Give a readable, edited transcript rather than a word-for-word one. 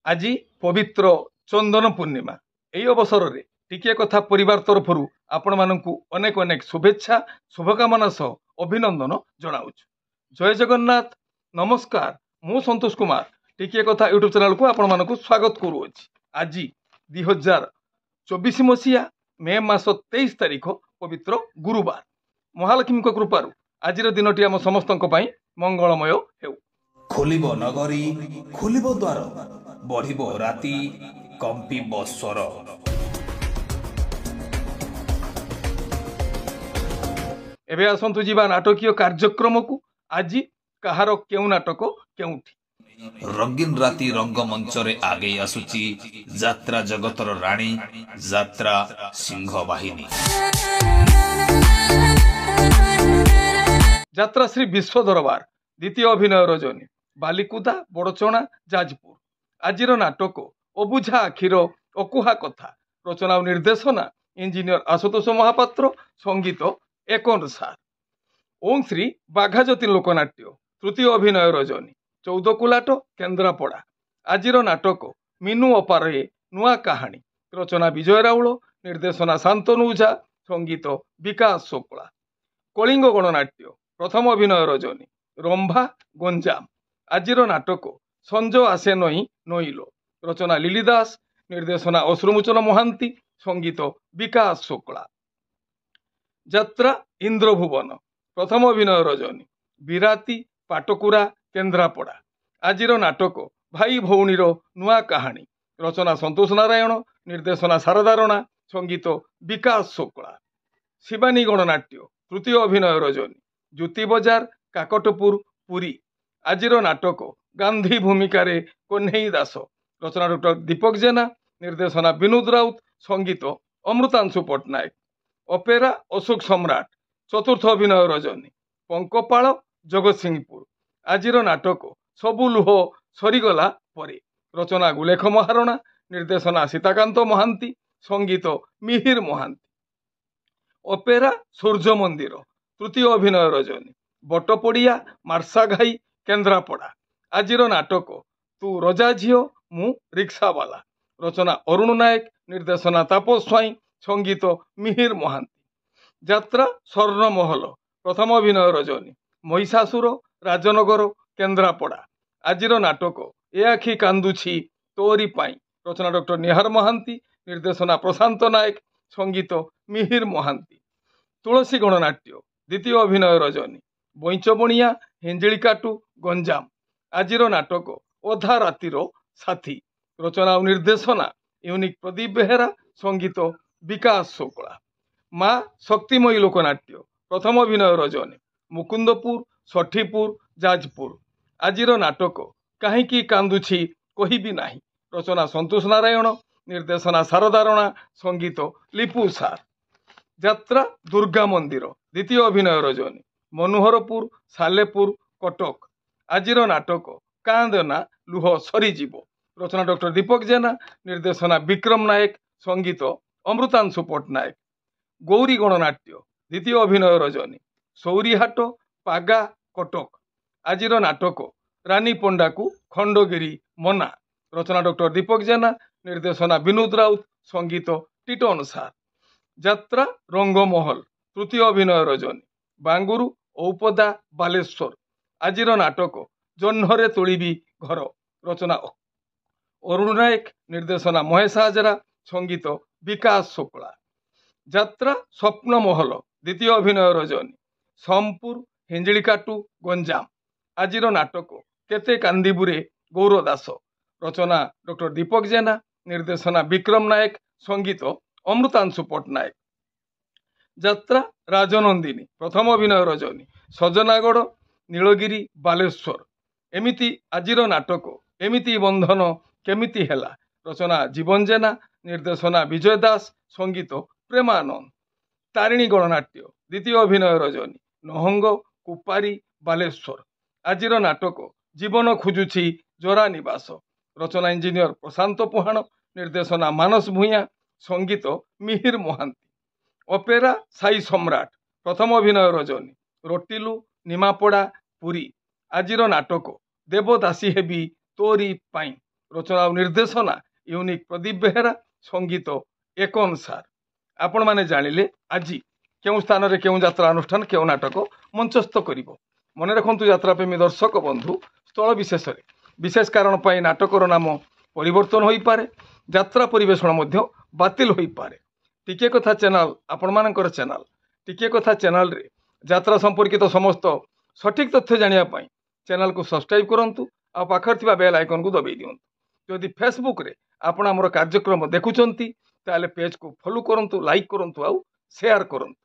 आज पवित्र चंदन पूर्णिमा यही अवसर में टिके कथा परिवार तरफ आपण मानक अनेक अनेक शुभेच्छा शुभकामना सह अभिनंदन जनाऊँ। जय जगन्नाथ नमस्कार मु संतोष कुमार टिके कथा यूट्यूब चैनल को आपण मानक स्वागत करुँच। आज 2024 मसीहा मे मास 23 तारीख पवित्र गुरुवार महालक्ष्मी कृपारू आज दिनटी आम समस्त मंगलमय हेउ। खोलिब नगरी खोलिब द्वार बढ़िब राति कंपिब स्वर। एबे आसंतु जीवा नाटकीय कार्यक्रम को आज कहार केउ नाटक केउठी रंगीन राति रंगमंच रे आगे आसुची यात्रा जगतर राणी यात्रा सिंह बाहिनी। यात्रा श्री विश्व दरबार द्वितीय अभिनय रजनी बालिकुदा बड़चना जाजपुर आज नाटक अबुझा आखिर अकुहा कथा रचना और निर्देशना इंजीनियर आशुतोष महापात्र संगीत एकन सार। ओं श्री बाघाज्योति लोकनाट्य तृतीय अभिनय रजनी 14 कुलाट केन्द्रापड़ा आज नाटक मीनू अपारे नुआ कहानी रचना विजय राउल निर्देशना शांतनु ओझा संगीत विकास शुक्ला। कलिंग गणनाट्य प्रथम अभिनय रजनी रंभा गंजाम आज नाटक संज आसे नई नईलो रचना लिली दास निर्देशना अश्रुमोचन महांती संगीत विकास शुक्ला। यात्रा इंद्रभुवन प्रथम अभिनय रजनी बिराती पाटकुरा केन्द्रापड़ा आज नाटक भाई भौणीर नुआ कहानी रचना संतोष नारायण निर्देशना शारदा राणा संगीत विकास शुक्ला। शिवानी गणनाट्य तृतीय अभिनय रजनी ज्योति बजार काकटपुर पुरी आज नाटक गांधी भूमिका कन्हई दास रचना डॉक्टर दीपक जेना निर्देशना विनोद राउत संगीत अमृतांशु पट्टनायक। अपेरा अशोक सम्राट चतुर्थ अभिनय रजनी पंकपाल जगतसिंहपुर आज नाटक सबु लुह सरीगला परे रचना गुलेख महारणा निर्देशना सीताकांत महांती संगीत मिहिर महांती। अपेरा सूर्य मंदिर तृतीय अभिनय रजनी बटपड़िया मार्साघाई केन्द्रापड़ा आज नाटक तू रजा झील मु रिक्सावाला रचना अरुण नायक निर्देशना तापस स्वाई संगीत मिहिर महांती। यात्रा स्वर्णमहल प्रथम अभिनय रजनी महिषासुर राजनगर केन्द्रापड़ा आज नाटक ए आखि कांदुछि तोरी पाई रचना डॉक्टर निहार महांती निर्देशना प्रशांत नायक संगीत मिहिर महांती। तुलसी गणनाट्य द्वितीय अभिनय रजनी बैचबणिया हेंजिलिकाटू गंजाम आज नाटक अधा रातिर साथी रचना और निर्देशना यूनिक प्रदीप बेहेरा संगीत विकास शुक्ला। माँ शक्तिमयी लोकनाट्य प्रथम अभिनय रजनी मुकुंदपुर सठीपुर जाजपुर आज नाटक कहीं कांदुछि कहिबी नाही रचना संतोष नारायण निर्देशना शारदा राणा संगीत लिपु सार। यात्रा दुर्गा मंदिर द्वितीय अभिनय रजनी मनोहरपुर सालेपुर कटक आज नाटक कांदना लुह सरीजीव रचना डॉक्टर दीपक जेना निर्देशना विक्रम नायक संगीत अमृतांशु पट्टनायक। गौरी गणनाट्य द्वितीय अभिनय रजनी सौरीहाट पागा कटक आज नाटक रानी पंडा को खंडगिरी मना रचना डॉक्टर दीपक जेना निर्देशना विनोद राउत संगीत टिटन सार। यात्रा रंगमहल तृतीय अभिनय रजनी बांगुरु औपदा बालेश्वर आज नाटक जह्नरे तोलिबी घर रचना अरुण नायक निर्देशना महेश हाजरा संगीत विकास शुक्ला। यात्रा स्वप्नमहल द्वितीय अभिनय रजनी सोमपुर हेंजिलिकाटू गंजाम आज नाटक केते कांदीबुरे गौर दास रचना डॉक्टर दीपक जेना निर्देशना विक्रम नायक संगीत अमृतांशु पट्टनायक। यात्रा राजनंदिनी प्रथम अभिनय रजनी सजनागढ़ नीलगिरी बालेश्वर एमिति आज नाटक एमिति बंधन केमिति हेला रचना जीवन जेना निर्देशना विजय दास संगीत प्रेमानंद। तारिणी गणनाट्य द्वितीय अभिनय रजनी नहंग कुपारी बालेश्वर आज नाटक जीवन खोजुछि जरा निवास रचना इंजीनियर प्रशांत पुहाण निर्देशना मानस भूया संगीत मिहिर महांती। अपेरा साई सम्राट प्रथम अभिनय रजनी रोटिलु निमापड़ा पुरी आज नाटक देवदासी हेबी तोरी पाई ରଚନା ଓ ନିର୍ଦ୍ଦେଶନା ୟୁନିକ୍ ପ୍ରଦୀପ ବେହେରା, ସଙ୍ଗୀତ ଏକନ ସାର୍। ଆପଣମାନେ ଜାଣିଲେ ଆଜି କେଉଁ ସ୍ଥାନରେ କେଉଁ ଯାତ୍ରା ଅନୁଷ୍ଠାନ କେଉଁ ନାଟକ ମଞ୍ଚସ୍ଥ କରିବ। ମନେ ରଖନ୍ତୁ ଯାତ୍ରାପ୍ରେମୀ ଦର୍ଶକ ବନ୍ଧୁ, ସ୍ଥଳ ବିଶେଷରେ ବିଶେଷ କାରଣ ପାଇଁ ନାଟକର ନାମ ପରିବର୍ତ୍ତନ ହୋଇପାରେ, ଯାତ୍ରା ପରିବେଷଣ ମଧ୍ୟ ବାତିଲ ହୋଇପାରେ। ଟିକିଏ କଥା ଚ୍ୟାନେଲ ଆପଣମାନଙ୍କର ଚ୍ୟାନେଲ। ଟିକିଏ କଥା ଚ୍ୟାନେଲରେ ଯାତ୍ରା ସମ୍ପର୍କିତ ସମସ୍ତ ସଠିକ୍ ତଥ୍ୟ ଜାଣିବା ପାଇଁ ଚ୍ୟାନେଲକୁ ସବସ୍କ୍ରାଇବ୍ କରନ୍ତୁ ଆଉ ପାଖରେ ଥିବା ବେଲ୍ ଆଇକନକୁ ଦବାଇ ଦିଅନ୍ତୁ। ଯଦି ଫେସବୁକରେ ଆପଣ ଆମର କାର୍ଯ୍ୟକ୍ରମ ଦେଖୁଛନ୍ତି ତାହେଲେ ପେଜକୁ ଫଲୋ କରନ୍ତୁ, ଲାଇକ୍ କରନ୍ତୁ ଆଉ ସେୟାର କରନ୍ତୁ।